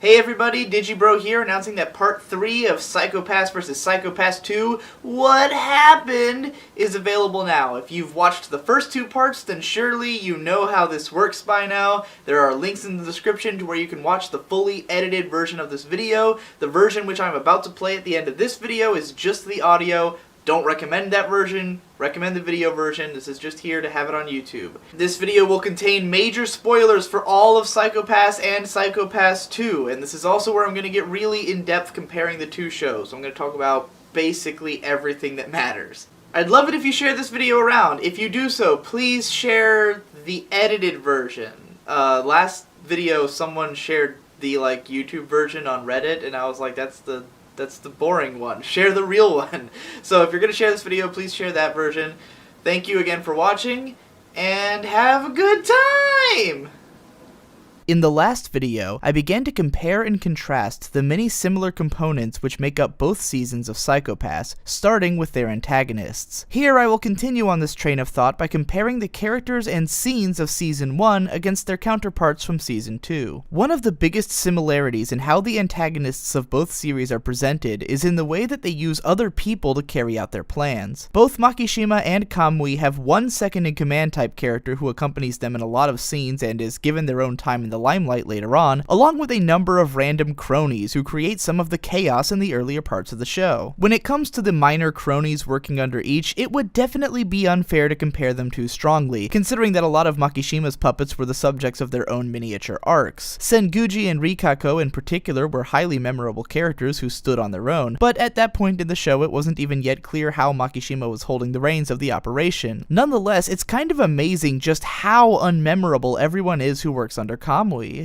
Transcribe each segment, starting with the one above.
Hey everybody, Digibro here, announcing that Part 3 of Psycho-Pass vs. Psycho-Pass 2, What Happened, is available now. If you've watched the first two parts, then surely you know how this works by now. There are links in the description to where you can watch the fully edited version of this video. The version which I'm about to play at the end of this video is just the audio. Don't recommend that version, recommend the video version. This is just here to have it on YouTube. This video will contain major spoilers for all of Psycho-Pass and Psycho-Pass 2, and this is also where I'm going to get really in-depth comparing the two shows. I'm going to talk about basically everything that matters. I'd love it if you share this video around. If you do so, please share the edited version. Last video someone shared the YouTube version on Reddit, and I was like, that's the boring one. Share the real one. So if you're going to share this video, please share that version. Thank you again for watching, and have a good time! In the last video, I began to compare and contrast the many similar components which make up both seasons of Psycho-Pass, starting with their antagonists. Here I will continue on this train of thought by comparing the characters and scenes of Season 1 against their counterparts from Season 2. One of the biggest similarities in how the antagonists of both series are presented is in the way that they use other people to carry out their plans. Both Makishima and Kamui have one second-in-command type character who accompanies them in a lot of scenes and is given their own time in the limelight later on, along with a number of random cronies who create some of the chaos in the earlier parts of the show. When it comes to the minor cronies working under each, it would definitely be unfair to compare them too strongly, considering that a lot of Makishima's puppets were the subjects of their own miniature arcs. Senguji and Rikako in particular were highly memorable characters who stood on their own, but at that point in the show it wasn't even yet clear how Makishima was holding the reins of the operation. Nonetheless, it's kind of amazing just how unmemorable everyone is who works under Kamui.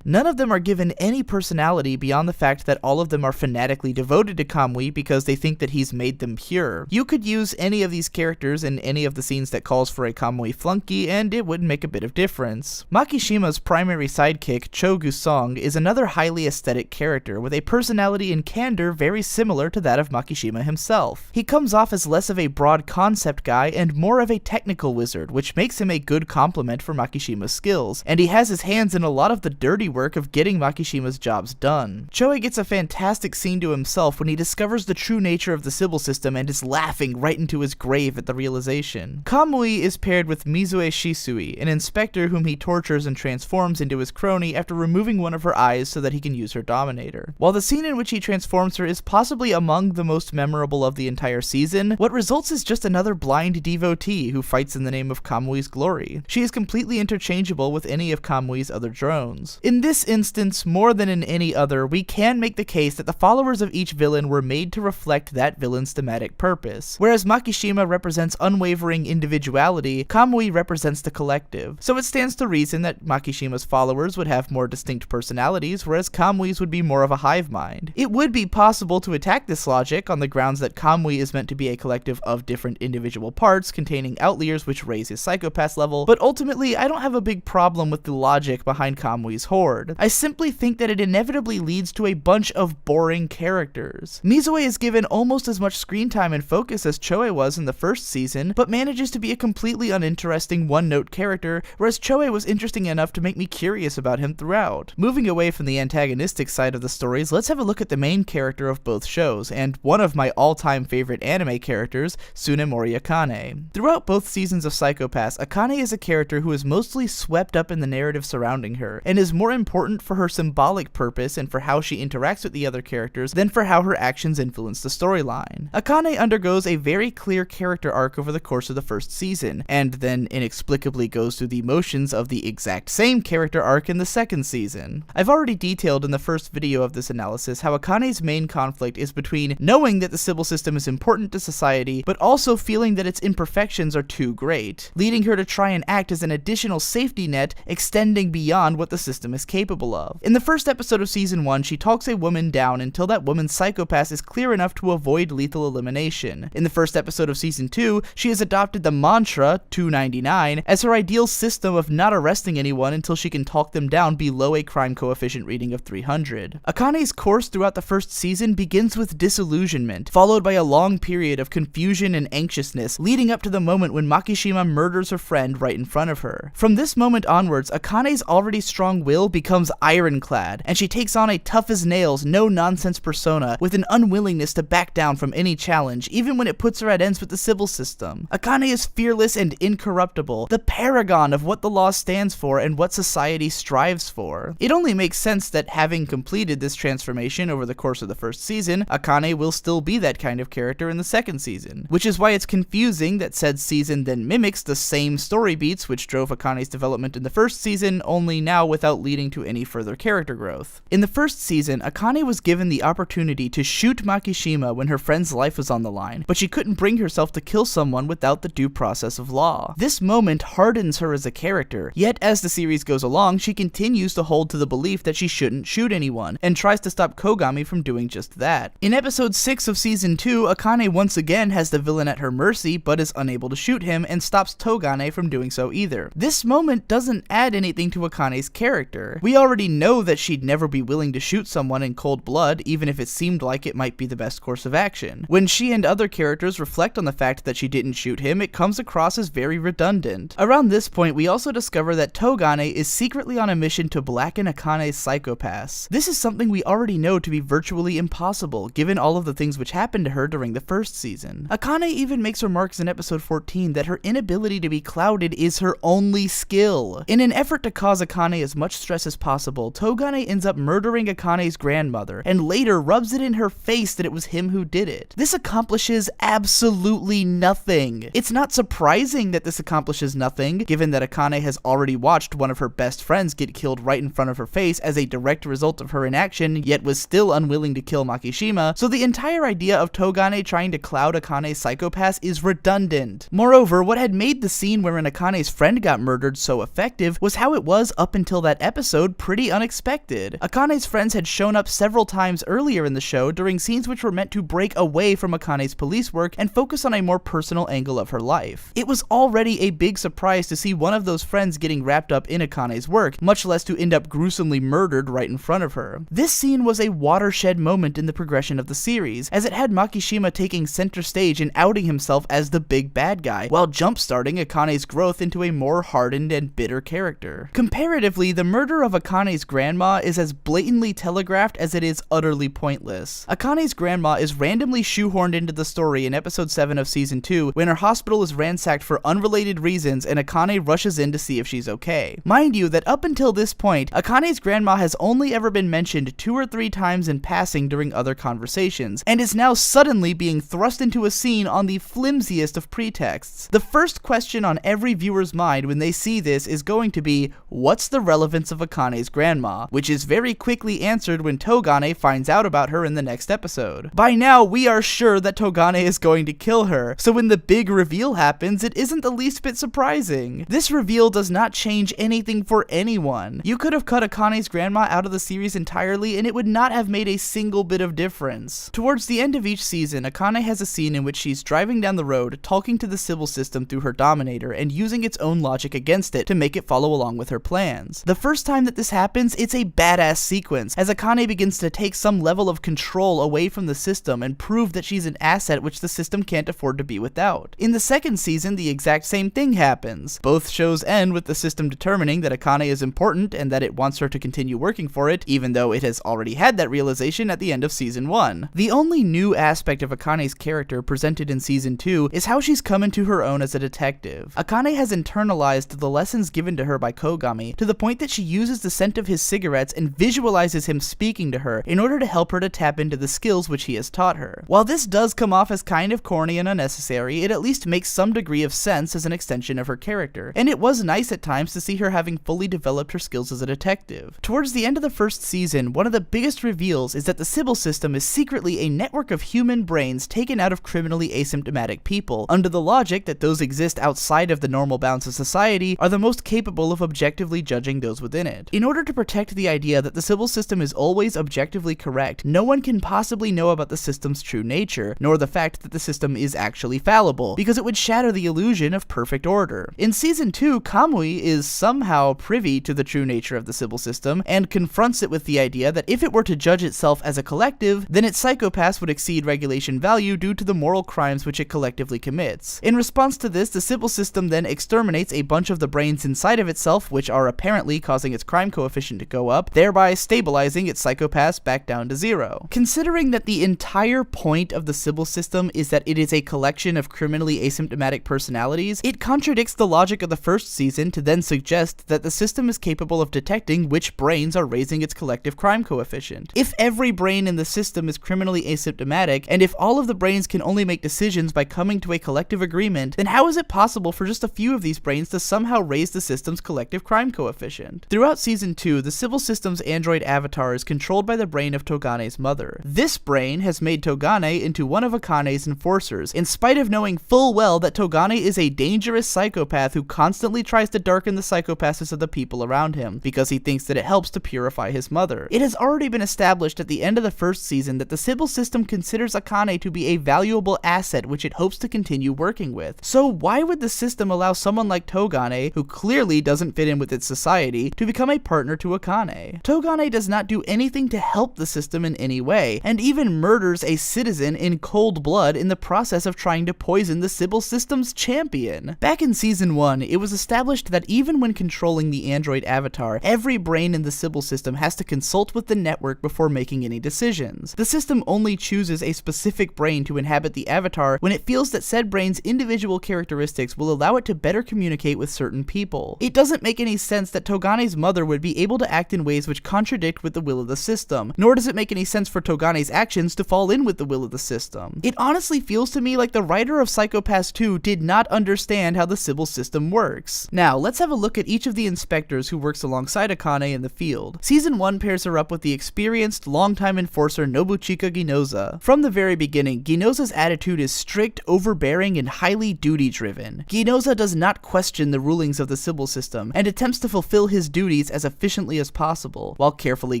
None of them are given any personality beyond the fact that all of them are fanatically devoted to Kamui because they think that he's made them pure. You could use any of these characters in any of the scenes that calls for a Kamui flunky, and it wouldn't make a bit of difference. Makishima's primary sidekick, Cho Gusong, is another highly aesthetic character with a personality and candor very similar to that of Makishima himself. He comes off as less of a broad concept guy and more of a technical wizard, which makes him a good complement for Makishima's skills, and he has his hands in a lot of the dirty work of getting Makishima's jobs done. Choei gets a fantastic scene to himself when he discovers the true nature of the Sibyl system and is laughing right into his grave at the realization. Kamui is paired with Mizue Shisui, an inspector whom he tortures and transforms into his crony after removing one of her eyes so that he can use her dominator. While the scene in which he transforms her is possibly among the most memorable of the entire season, what results is just another blind devotee who fights in the name of Kamui's glory. She is completely interchangeable with any of Kamui's other drones. In this instance, more than in any other, we can make the case that the followers of each villain were made to reflect that villain's thematic purpose. Whereas Makishima represents unwavering individuality, Kamui represents the collective. So it stands to reason that Makishima's followers would have more distinct personalities, whereas Kamui's would be more of a hive mind. It would be possible to attack this logic on the grounds that Kamui is meant to be a collective of different individual parts containing outliers which raise his Psycho-Pass level, but ultimately I don't have a big problem with the logic behind Kamui's horde. I simply think that it inevitably leads to a bunch of boring characters. Mizue is given almost as much screen time and focus as Choei was in the first season, but manages to be a completely uninteresting one-note character, whereas Choei was interesting enough to make me curious about him throughout. Moving away from the antagonistic side of the stories, let's have a look at the main character of both shows, and one of my all-time favorite anime characters, Tsunemori Akane. Throughout both seasons of Psycho-Pass, Akane is a character who is mostly swept up in the narrative surrounding her, and is more important for her symbolic purpose and for how she interacts with the other characters than for how her actions influence the storyline. Akane undergoes a very clear character arc over the course of the first season, and then inexplicably goes through the motions of the exact same character arc in the second season. I've already detailed in the first video of this analysis how Akane's main conflict is between knowing that the Sibyl system is important to society, but also feeling that its imperfections are too great, leading her to try and act as an additional safety net extending beyond what the system is capable of. In the first episode of Season 1, she talks a woman down until that woman's Psycho-Pass is clear enough to avoid lethal elimination. In the first episode of Season 2, she has adopted the mantra, 299, as her ideal system of not arresting anyone until she can talk them down below a crime coefficient reading of 300. Akane's course throughout the first season begins with disillusionment, followed by a long period of confusion and anxiousness, leading up to the moment when Makishima murders her friend right in front of her. From this moment onwards, Akane's already strong strong will becomes ironclad, and she takes on a tough-as-nails, no-nonsense persona with an unwillingness to back down from any challenge, even when it puts her at ends with the civil system. Akane is fearless and incorruptible, the paragon of what the law stands for and what society strives for. It only makes sense that having completed this transformation over the course of the first season, Akane will still be that kind of character in the second season, which is why it's confusing that said season then mimics the same story beats which drove Akane's development in the first season, only now without leading to any further character growth. In the first season, Akane was given the opportunity to shoot Makishima when her friend's life was on the line, but she couldn't bring herself to kill someone without the due process of law. This moment hardens her as a character, yet as the series goes along, she continues to hold to the belief that she shouldn't shoot anyone, and tries to stop Kogami from doing just that. In episode 6 of season 2, Akane once again has the villain at her mercy, but is unable to shoot him, and stops Togane from doing so either. This moment doesn't add anything to Akane's character. We already know that she'd never be willing to shoot someone in cold blood, even if it seemed like it might be the best course of action. When she and other characters reflect on the fact that she didn't shoot him, it comes across as very redundant. Around this point, we also discover that Togane is secretly on a mission to blacken Akane's psychopaths. This is something we already know to be virtually impossible, given all of the things which happened to her during the first season. Akane even makes remarks in episode 14 that her inability to be clouded is her only skill. In an effort to cause Akane as much stress as possible, Togane ends up murdering Akane's grandmother, and later rubs it in her face that it was him who did it. This accomplishes absolutely nothing. It's not surprising that this accomplishes nothing, given that Akane has already watched one of her best friends get killed right in front of her face as a direct result of her inaction, yet was still unwilling to kill Makishima, so the entire idea of Togane trying to cloud Akane's psychopaths is redundant. Moreover, what had made the scene wherein Akane's friend got murdered so effective was how it was up until that episode pretty unexpected. Akane's friends had shown up several times earlier in the show during scenes which were meant to break away from Akane's police work and focus on a more personal angle of her life. It was already a big surprise to see one of those friends getting wrapped up in Akane's work, much less to end up gruesomely murdered right in front of her. This scene was a watershed moment in the progression of the series, as it had Makishima taking center stage and outing himself as the big bad guy, while jump-starting Akane's growth into a more hardened and bitter character. Comparatively, the murder of Akane's grandma is as blatantly telegraphed as it is utterly pointless. Akane's grandma is randomly shoehorned into the story in episode 7 of season 2 when her hospital is ransacked for unrelated reasons and Akane rushes in to see if she's okay. Mind you that up until this point, Akane's grandma has only ever been mentioned 2 or 3 times in passing during other conversations, and is now suddenly being thrust into a scene on the flimsiest of pretexts. The first question on every viewer's mind when they see this is going to be, what's the relevance of Akane's grandma? Which is very quickly answered when Togane finds out about her in the next episode. By now, we are sure that Togane is going to kill her, so when the big reveal happens, it isn't the least bit surprising. This reveal does not change anything for anyone. You could have cut Akane's grandma out of the series entirely and it would not have made a single bit of difference. Towards the end of each season, Akane has a scene in which she's driving down the road, talking to the civil system through her Dominator and using its own logic against it to make it follow along with her plans. The first time that this happens, it's a badass sequence, as Akane begins to take some level of control away from the system and prove that she's an asset which the system can't afford to be without. In the second season, the exact same thing happens. Both shows end with the system determining that Akane is important and that it wants her to continue working for it, even though it has already had that realization at the end of season 1. The only new aspect of Akane's character presented in season 2 is how she's come into her own as a detective. Akane has internalized the lessons given to her by Kogami to the point that she uses the scent of his cigarettes and visualizes him speaking to her in order to help her to tap into the skills which he has taught her. While this does come off as kind of corny and unnecessary, it at least makes some degree of sense as an extension of her character, and it was nice at times to see her having fully developed her skills as a detective. Towards the end of the first season, one of the biggest reveals is that the Sybil system is secretly a network of human brains taken out of criminally asymptomatic people, under the logic that those exist outside of the normal bounds of society are the most capable of objectively judging those within it. In order to protect the idea that the Sybil system is always objectively correct, no one can possibly know about the system's true nature, nor the fact that the system is actually fallible, because it would shatter the illusion of perfect order. In season 2, Kamui is somehow privy to the true nature of the Sybil system, and confronts it with the idea that if it were to judge itself as a collective, then its psychopaths would exceed regulation value due to the moral crimes which it collectively commits. In response to this, the Sybil system then exterminates a bunch of the brains inside of itself, which are apparently temporarily causing its crime coefficient to go up, thereby stabilizing its Psycho-Pass back down to 0. Considering that the entire point of the Sybil system is that it is a collection of criminally asymptomatic personalities, it contradicts the logic of the first season to then suggest that the system is capable of detecting which brains are raising its collective crime coefficient. If every brain in the system is criminally asymptomatic, and if all of the brains can only make decisions by coming to a collective agreement, then how is it possible for just a few of these brains to somehow raise the system's collective crime coefficient? Throughout Season 2, the Sybil system's android avatar is controlled by the brain of Togane's mother. This brain has made Togane into one of Akane's enforcers, in spite of knowing full well that Togane is a dangerous psychopath who constantly tries to darken the psychopasses of the people around him, because he thinks that it helps to purify his mother. It has already been established at the end of the first season that the Sybil system considers Akane to be a valuable asset which it hopes to continue working with. So why would the system allow someone like Togane, who clearly doesn't fit in with its society, to become a partner to Akane? Togane does not do anything to help the system in any way, and even murders a citizen in cold blood in the process of trying to poison the Sybil system's champion. Back in Season 1, it was established that even when controlling the android avatar, every brain in the Sybil system has to consult with the network before making any decisions. The system only chooses a specific brain to inhabit the avatar when it feels that said brain's individual characteristics will allow it to better communicate with certain people. It doesn't make any sense that Togane's mother would be able to act in ways which contradict with the will of the system, nor does it make any sense for Togane's actions to fall in with the will of the system. It honestly feels to me like the writer of Psycho-Pass 2 did not understand how the Sybil system works. Now, let's have a look at each of the inspectors who works alongside Akane in the field. Season 1 pairs her up with the experienced, longtime enforcer Nobuchika Ginoza. From the very beginning, Ginoza's attitude is strict, overbearing, and highly duty-driven. Ginoza does not question the rulings of the Sybil system, and attempts to fulfill his duties as efficiently as possible, while carefully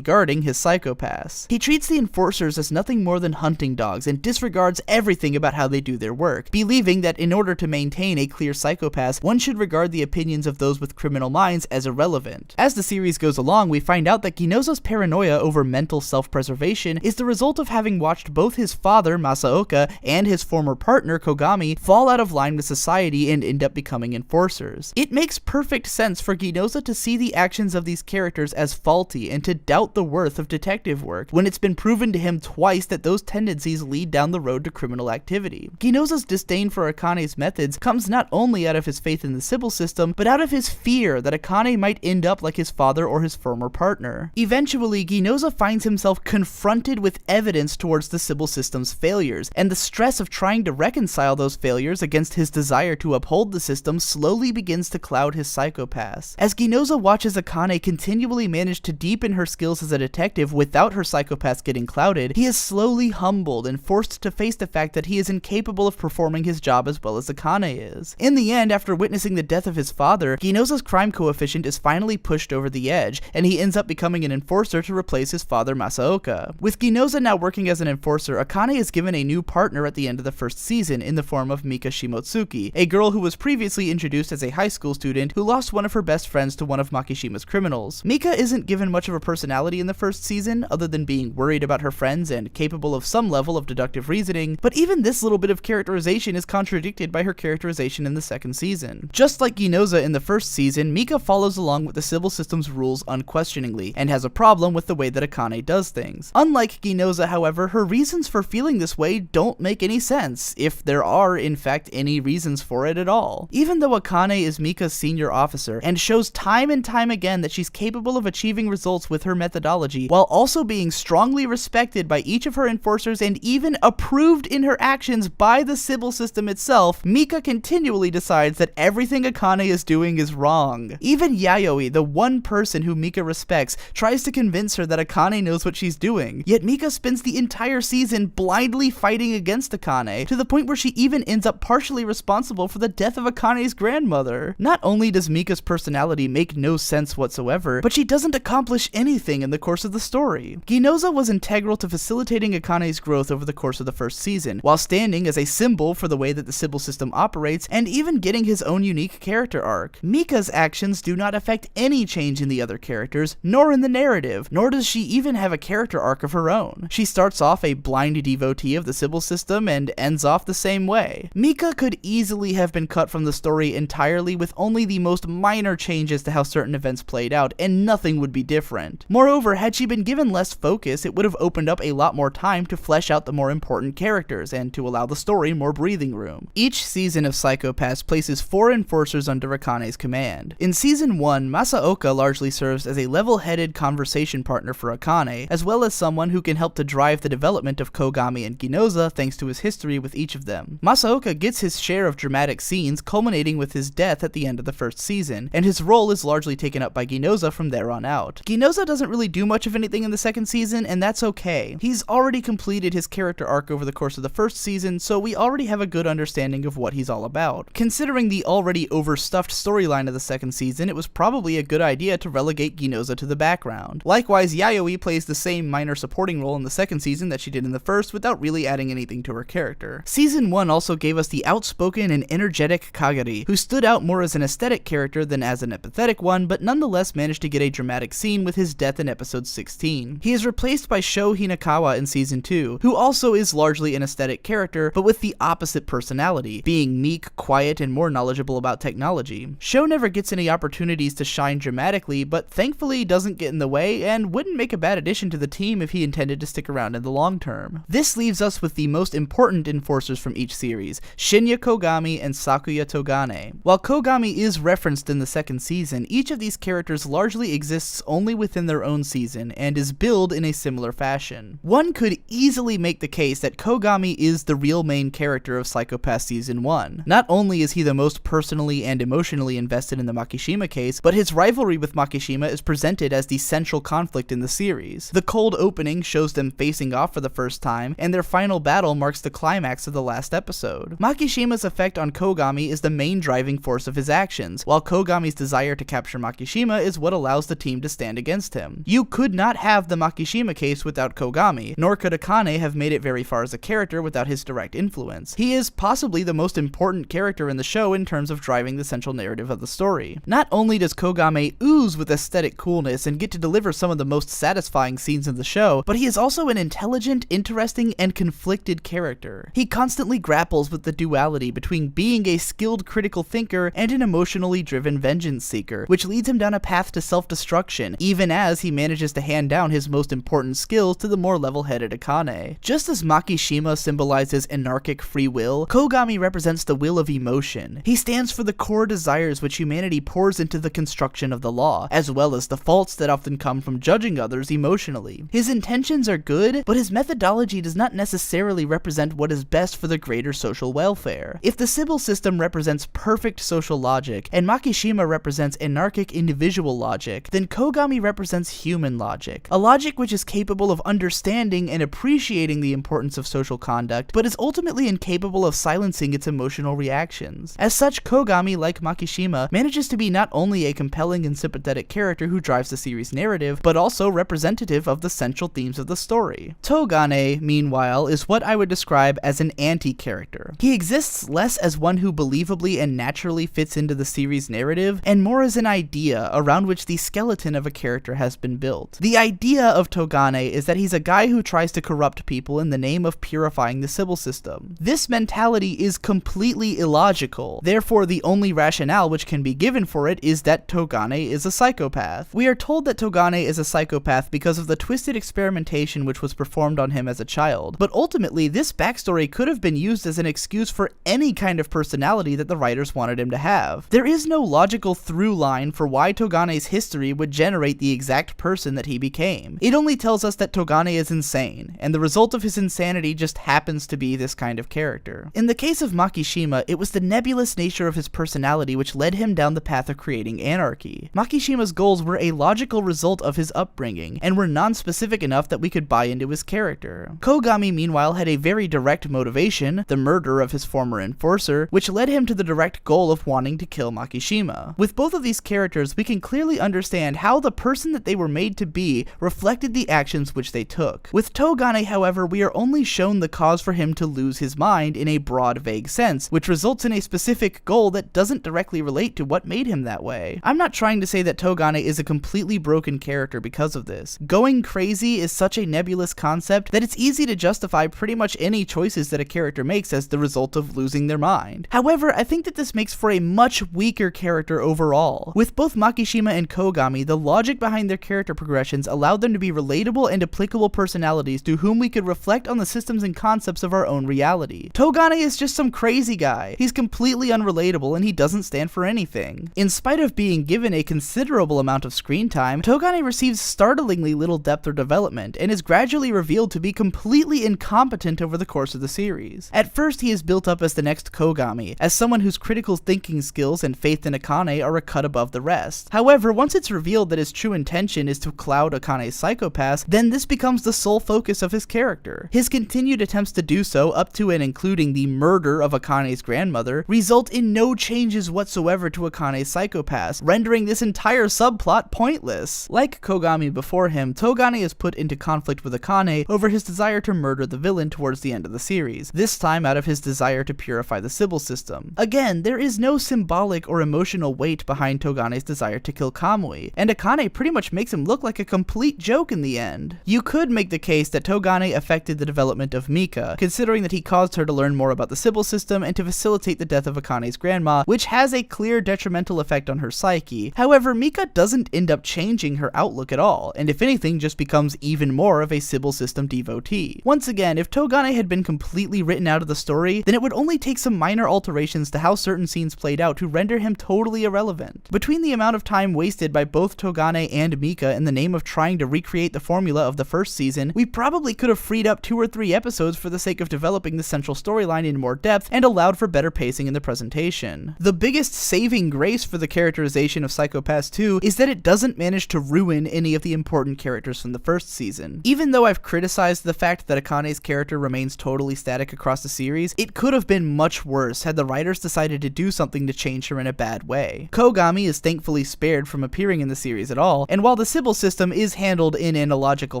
guarding his Psycho-Pass. He treats the enforcers as nothing more than hunting dogs, and disregards everything about how they do their work, believing that in order to maintain a clear Psycho-Pass, one should regard the opinions of those with criminal minds as irrelevant. As the series goes along, we find out that Ginoza's paranoia over mental self-preservation is the result of having watched both his father, Masaoka, and his former partner, Kogami, fall out of line with society and end up becoming enforcers. It makes perfect sense for Ginoza to see the actions of these characters as faulty and to doubt the worth of detective work, when it's been proven to him twice that those tendencies lead down the road to criminal activity. Ginoza's disdain for Akane's methods comes not only out of his faith in the Sybil system, but out of his fear that Akane might end up like his father or his former partner. Eventually, Ginoza finds himself confronted with evidence towards the Sybil system's failures, and the stress of trying to reconcile those failures against his desire to uphold the system slowly begins to cloud his Psycho-Pass. As Ginoza watches Akane continually manage to deepen her skills as a detective without her Psycho-Pass getting clouded, he is slowly humbled and forced to face the fact that he is incapable of performing his job as well as Akane is. In the end, after witnessing the death of his father, Ginoza's crime coefficient is finally pushed over the edge, and he ends up becoming an enforcer to replace his father Masaoka. With Ginoza now working as an enforcer, Akane is given a new partner at the end of the first season in the form of Mika Shimotsuki, a girl who was previously introduced as a high school student who lost one of her best friends to one of Makishima's criminals. Mika isn't given much of a personality in the first season, other than being worried about her friends and capable of some level of deductive reasoning, but even this little bit of characterization is contradicted by her characterization in the second season. Just like Ginoza in the first season, Mika follows along with the Sybil system's rules unquestioningly, and has a problem with the way that Akane does things. Unlike Ginoza, however, her reasons for feeling this way don't make any sense, if there are, in fact, any reasons for it at all. Even though Akane is Mika's senior officer, and shows time and time again that she's capable of achieving results with her methodology, while also being strongly respected by each of her enforcers and even approved in her actions by the Sybil system itself, Mika continually decides that everything Akane is doing is wrong. Even Yayoi, the one person who Mika respects, tries to convince her that Akane knows what she's doing, yet Mika spends the entire season blindly fighting against Akane, to the point where she even ends up partially responsible for the death of Akane's grandmother. Not only does Mika's personality make no sense whatsoever, but she doesn't accomplish anything in the course of the story. Ginoza was integral to facilitating Akane's growth over the course of the first season, while standing as a symbol for the way that the Sybil system operates, and even getting his own unique character arc. Mika's actions do not affect any change in the other characters, nor in the narrative, nor does she even have a character arc of her own. She starts off a blind devotee of the Sybil system and ends off the same way. Mika could easily have been cut from the story entirely with only the most minor changes to how certain certain events played out, and nothing would be different. Moreover, had she been given less focus, it would have opened up a lot more time to flesh out the more important characters, and to allow the story more breathing room. Each season of Psycho Pass places 4 enforcers under Akane's command. In Season 1, Masaoka largely serves as a level-headed conversation partner for Akane, as well as someone who can help to drive the development of Kogami and Ginoza thanks to his history with each of them. Masaoka gets his share of dramatic scenes, culminating with his death at the end of the first season, and his role is largely taken up by Ginoza from there on out. Ginoza doesn't really do much of anything in the second season, and that's okay. He's already completed his character arc over the course of the first season, so we already have a good understanding of what he's all about. Considering the already overstuffed storyline of the second season, it was probably a good idea to relegate Ginoza to the background. Likewise, Yayoi plays the same minor supporting role in the second season that she did in the first, without really adding anything to her character. Season 1 also gave us the outspoken and energetic Kagari, who stood out more as an aesthetic character than as an empathetic one, but nonetheless managed to get a dramatic scene with his death in episode 16. He is replaced by Sho Hinakawa in Season 2, who also is largely an aesthetic character, but with the opposite personality, being meek, quiet, and more knowledgeable about technology. Sho never gets any opportunities to shine dramatically, but thankfully doesn't get in the way, and wouldn't make a bad addition to the team if he intended to stick around in the long term. This leaves us with the most important enforcers from each series, Shinya Kogami and Sakuya Togane. While Kogami is referenced in the second season, each of these characters largely exists only within their own season, and is billed in a similar fashion. One could easily make the case that Kogami is the real main character of Psycho Pass Season 1. Not only is he the most personally and emotionally invested in the Makishima case, but his rivalry with Makishima is presented as the central conflict in the series. The cold opening shows them facing off for the first time, and their final battle marks the climax of the last episode. Makishima's effect on Kogami is the main driving force of his actions, while Kogami's desire to capture Makishima is what allows the team to stand against him. You could not have the Makishima case without Kogami, nor could Akane have made it very far as a character without his direct influence. He is possibly the most important character in the show in terms of driving the central narrative of the story. Not only does Kogami ooze with aesthetic coolness and get to deliver some of the most satisfying scenes in the show, but he is also an intelligent, interesting, and conflicted character. He constantly grapples with the duality between being a skilled critical thinker and an emotionally driven vengeance seeker, which leads him down a path to self-destruction, even as he manages to hand down his most important skills to the more level-headed Akane. Just as Makishima symbolizes anarchic free will, Kogami represents the will of emotion. He stands for the core desires which humanity pours into the construction of the law, as well as the faults that often come from judging others emotionally. His intentions are good, but his methodology does not necessarily represent what is best for the greater social welfare. If the Sibyl system represents perfect social logic, and Makishima represents anarchic individual logic, then Kogami represents human logic, a logic which is capable of understanding and appreciating the importance of social conduct, but is ultimately incapable of silencing its emotional reactions. As such, Kogami, like Makishima, manages to be not only a compelling and sympathetic character who drives the series' narrative, but also representative of the central themes of the story. Togane, meanwhile, is what I would describe as an anti-character. He exists less as one who believably and naturally fits into the series' narrative, and more as an idea around which the skeleton of a character has been built. The idea of Togane is that he's a guy who tries to corrupt people in the name of purifying the Sibyl system. This mentality is completely illogical, therefore the only rationale which can be given for it is that Togane is a psychopath. We are told that Togane is a psychopath because of the twisted experimentation which was performed on him as a child, but ultimately this backstory could have been used as an excuse for any kind of personality that the writers wanted him to have. There is no logical through line for why Togane's history would generate the exact person that he became. It only tells us that Togane is insane, and the result of his insanity just happens to be this kind of character. In the case of Makishima, it was the nebulous nature of his personality which led him down the path of creating anarchy. Makishima's goals were a logical result of his upbringing, and were non-specific enough that we could buy into his character. Kogami, meanwhile, had a very direct motivation, the murder of his former enforcer, which led him to the direct goal of wanting to kill Makishima. With both of these characters, we can clearly understand how the person that they were made to be reflected the actions which they took. With Togane, however, we are only shown the cause for him to lose his mind in a broad, vague sense, which results in a specific goal that doesn't directly relate to what made him that way. I'm not trying to say that Togane is a completely broken character because of this. Going crazy is such a nebulous concept that it's easy to justify pretty much any choices that a character makes as the result of losing their mind. However, I think that this makes for a much weaker character overall. With With both Makishima and Kogami, the logic behind their character progressions allowed them to be relatable and applicable personalities to whom we could reflect on the systems and concepts of our own reality. Togane is just some crazy guy. He's completely unrelatable and he doesn't stand for anything. In spite of being given a considerable amount of screen time, Togane receives startlingly little depth or development, and is gradually revealed to be completely incompetent over the course of the series. At first, he is built up as the next Kogami, as someone whose critical thinking skills and faith in Akane are a cut above the rest. However, once it's revealed that his true intention is to cloud Akane's Psycho-Pass, then this becomes the sole focus of his character. His continued attempts to do so, up to and including the murder of Akane's grandmother, result in no changes whatsoever to Akane's Psycho-Pass, rendering this entire subplot pointless. Like Kogami before him, Togane is put into conflict with Akane over his desire to murder the villain towards the end of the series, this time out of his desire to purify the Sibyl system. Again, there is no symbolic or emotional weight behind Togane's desire to kill Kamui, and Akane pretty much makes him look like a complete joke in the end. You could make the case that Togane affected the development of Mika, considering that he caused her to learn more about the Sibyl system and to facilitate the death of Akane's grandma, which has a clear detrimental effect on her psyche. However, Mika doesn't end up changing her outlook at all, and if anything just becomes even more of a Sibyl system devotee. Once again, if Togane had been completely written out of the story, then it would only take some minor alterations to how certain scenes played out to render him totally irrelevant. Between the amount of time wasted by both Togane and Mika in the name of trying to recreate the formula of the first season, we probably could have freed up 2 or 3 episodes for the sake of developing the central storyline in more depth and allowed for better pacing in the presentation. The biggest saving grace for the characterization of Psycho-Pass 2 is that it doesn't manage to ruin any of the important characters from the first season. Even though I've criticized the fact that Akane's character remains totally static across the series, it could have been much worse had the writers decided to do something to change her in a bad way. Kogami is thankfully spared from appearing in the series at all, and while the Sibyl system is handled in an illogical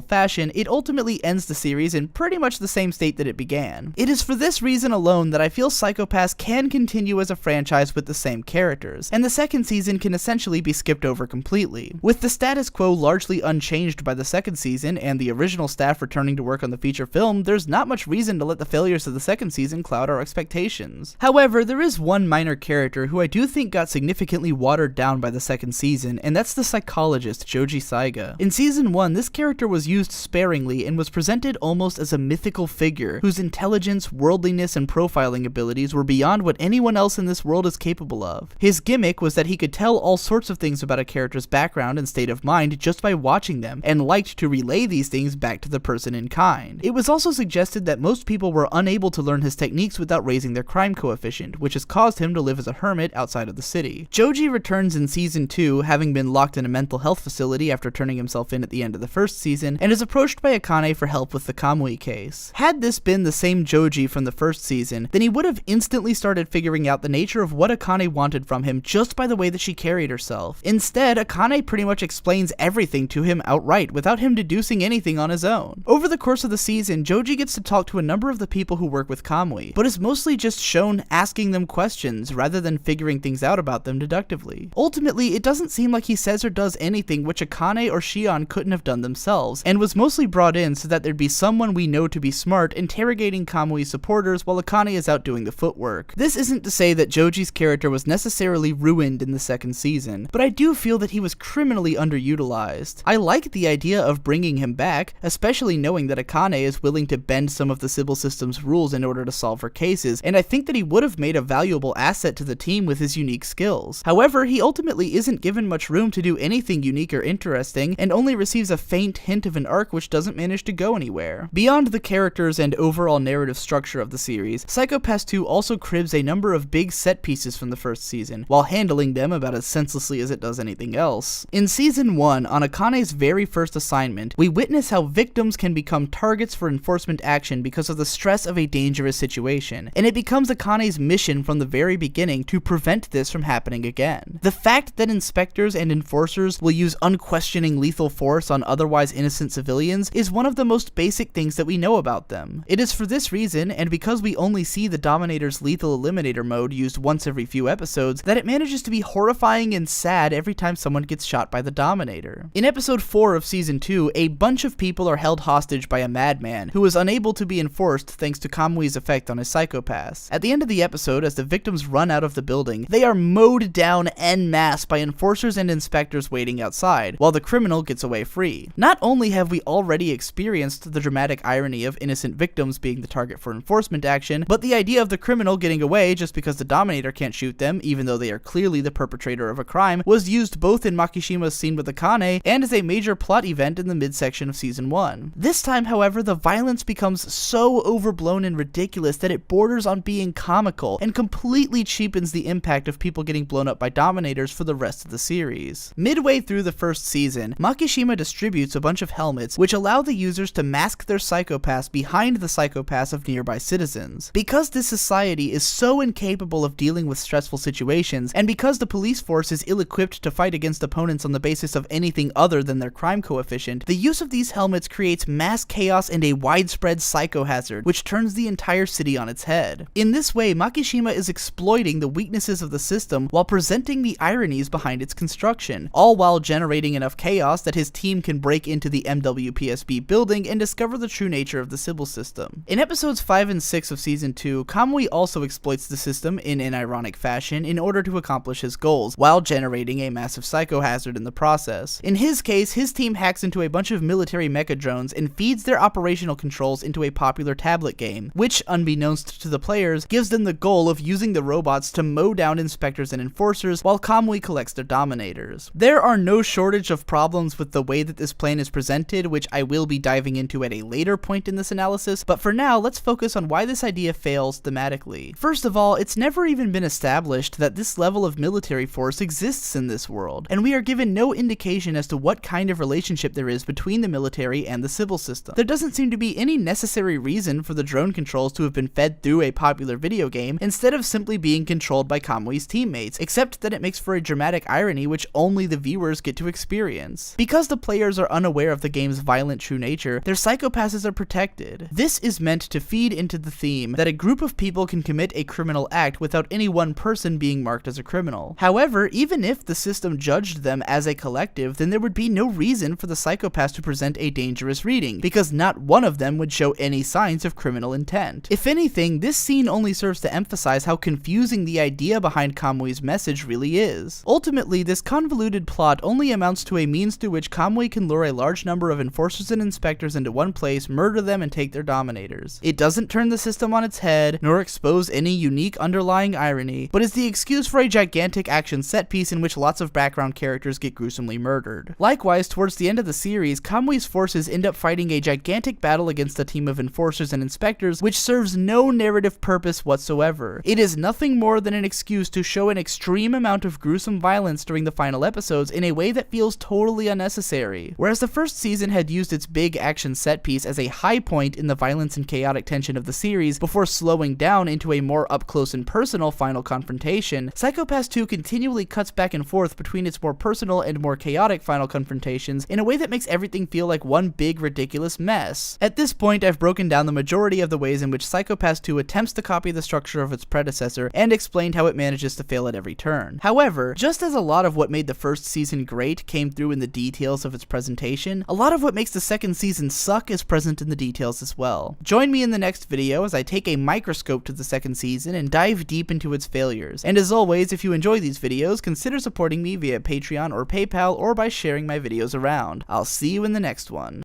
fashion, it ultimately ends the series in pretty much the same state that it began. It is for this reason alone that I feel Psycho-Pass can continue as a franchise with the same characters, and the second season can essentially be skipped over completely. With the status quo largely unchanged by the second season, and the original staff returning to work on the feature film, there's not much reason to let the failures of the second season cloud our expectations. However, there is one minor character who I do think got significantly watered down by the second season, and that's the psychologist Joji Saiga. In season 1, this character was used sparingly and was presented almost as a mythical figure whose intelligence, worldliness, and profiling abilities were beyond what anyone else in this world is capable of. His gimmick was that he could tell all sorts of things about a character's background and state of mind just by watching them, and liked to relay these things back to the person in kind. It was also suggested that most people were unable to learn his techniques without raising their crime coefficient, which has caused him to live as a hermit outside of the city. Joji returns in season 2, having been locked in a mental health facility after turning himself in at the end of the first season, and is approached by Akane for help with the Kamui case. Had this been the same Joji from the first season, then he would have instantly started figuring out the nature of what Akane wanted from him just by the way that she carried herself. Instead, Akane pretty much explains everything to him outright without him deducing anything on his own. Over the course of the season, Joji gets to talk to a number of the people who work with Kamui, but is mostly just shown asking them questions rather than figuring things out about them deductively. Ultimately, it doesn't seem like he says or does anything which Akane or Shion couldn't have done themselves, and was mostly brought in so that there'd be someone we know to be smart interrogating Kamui's supporters while Akane is out doing the footwork. This isn't to say that Joji's character was necessarily ruined in the second season, but I do feel that he was criminally underutilized. I like the idea of bringing him back, especially knowing that Akane is willing to bend some of the Sibyl system's rules in order to solve her cases, and I think that he would have made a valuable asset to the team with his unique skills. However, he ultimately isn't given much room to do anything unique or interesting, and only receives a faint hint of an arc which doesn't manage to go anywhere. Beyond the characters and overall narrative structure of the series, Psycho-Pass 2 also cribs a number of big set pieces from the first season, while handling them about as senselessly as it does anything else. In season 1, on Akane's very first assignment, we witness how victims can become targets for enforcement action because of the stress of a dangerous situation, and it becomes Akane's mission from the very beginning to prevent this from happening again. The fact that inspectors and enforcers will use unquestioning lethal force on otherwise innocent civilians is one of the most basic things that we know about them. It is for this reason, and because we only see the Dominator's lethal eliminator mode used once every few episodes, that it manages to be horrifying and sad every time someone gets shot by the Dominator. In episode 4 of season 2, a bunch of people are held hostage by a madman who is unable to be enforced thanks to Kamui's effect on his Psycho-Pass. At the end of the episode, as the victims run out of the building, they are mowed down en masse mass by enforcers and inspectors waiting outside, while the criminal gets away free. Not only have we already experienced the dramatic irony of innocent victims being the target for enforcement action, but the idea of the criminal getting away just because the Dominator can't shoot them, even though they are clearly the perpetrator of a crime, was used both in Makishima's scene with Akane and as a major plot event in the midsection of Season 1. This time, however, the violence becomes so overblown and ridiculous that it borders on being comical and completely cheapens the impact of people getting blown up by Dominators for the rest of the series. Midway through the first season, Makishima distributes a bunch of helmets which allow the users to mask their psychopaths behind the psychopaths of nearby citizens. Because this society is so incapable of dealing with stressful situations, and because the police force is ill-equipped to fight against opponents on the basis of anything other than their crime coefficient, the use of these helmets creates mass chaos and a widespread psychohazard, which turns the entire city on its head. In this way, Makishima is exploiting the weaknesses of the system while presenting the ironies behind its construction, all while generating enough chaos that his team can break into the MWPSB building and discover the true nature of the Sybil system. In episodes 5 and 6 of Season 2, Kamui also exploits the system in an ironic fashion in order to accomplish his goals, while generating a massive psychohazard in the process. In his case, his team hacks into a bunch of military mecha drones and feeds their operational controls into a popular tablet game, which, unbeknownst to the players, gives them the goal of using the robots to mow down inspectors and enforcers while Kamui collects their Dominators. There are no shortage of problems with the way that this plan is presented, which I will be diving into at a later point in this analysis, but for now, let's focus on why this idea fails thematically. First of all, it's never even been established that this level of military force exists in this world, and we are given no indication as to what kind of relationship there is between the military and the civil system. There doesn't seem to be any necessary reason for the drone controls to have been fed through a popular video game instead of simply being controlled by Kamui's teammates, except that it makes for a dramatic irony which only the viewers get to experience. Because the players are unaware of the game's violent true nature, their psychopaths are protected. This is meant to feed into the theme that a group of people can commit a criminal act without any one person being marked as a criminal. However, even if the system judged them as a collective, then there would be no reason for the psychopaths to present a dangerous reading, because not one of them would show any signs of criminal intent. If anything, this scene only serves to emphasize how confusing the idea behind Kamui's message really is. Ultimately, this convoluted plot only amounts to a means through which Kamui can lure a large number of enforcers and inspectors into one place, murder them, and take their Dominators. It doesn't turn the system on its head, nor expose any unique underlying irony, but is the excuse for a gigantic action set piece in which lots of background characters get gruesomely murdered. Likewise, towards the end of the series, Kamui's forces end up fighting a gigantic battle against a team of enforcers and inspectors, which serves no narrative purpose whatsoever. It is nothing more than an excuse to show an extreme amount of gruesome violence during the final episodes in a way that feels totally unnecessary. Whereas the first season had used its big action set piece as a high point in the violence and chaotic tension of the series before slowing down into a more up-close and personal final confrontation, Psycho-Pass 2 continually cuts back and forth between its more personal and more chaotic final confrontations in a way that makes everything feel like one big ridiculous mess. At this point, I've broken down the majority of the ways in which Psycho-Pass 2 attempts to copy the structure of its predecessor and explained how it manages to fail at every turn. However, just as a lot of what made the first season great came through in the details of its presentation, a lot of what makes the second season suck is present in the details as well. Join me in the next video as I take a microscope to the second season and dive deep into its failures. And as always, if you enjoy these videos, consider supporting me via Patreon or PayPal or by sharing my videos around. I'll see you in the next one.